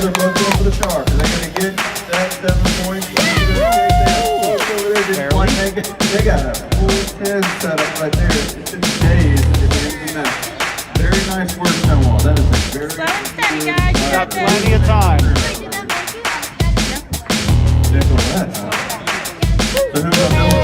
together, both going for the shark. Are they going to get that 7 points? They got a full 10 set up right there. It's just days at the end of the match. Very nice work, Stonewall. That is a very slow and steady, guys. You got plenty of time. So who's up there?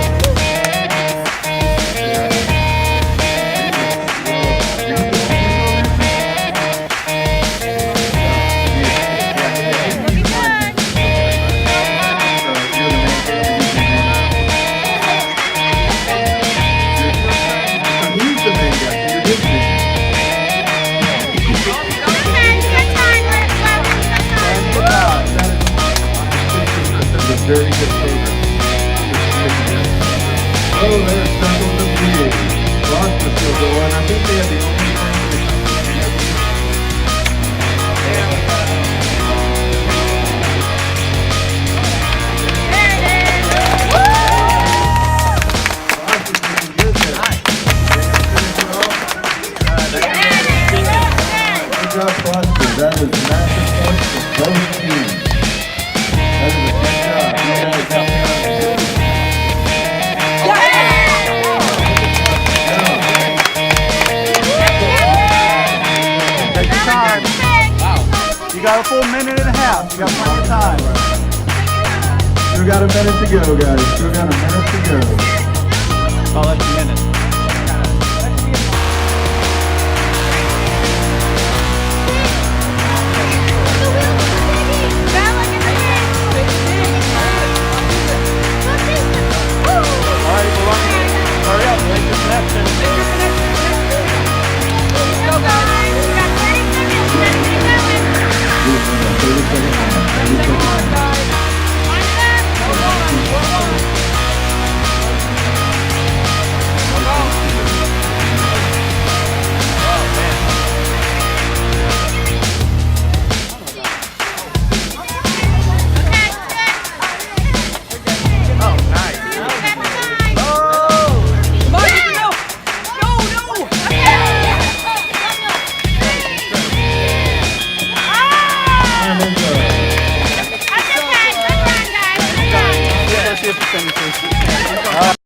Very good program. Oh, there's stuck on the field. Ross was still going. I think they had the only thing Good job, Foster. That is massive points for both teams. That is a good job. You guys helped me out. Take your time. Wow. You got a full minute and a half. You got plenty of time. Still got a minute to go, guys. Still got a minute to go. Oh, that's a minute.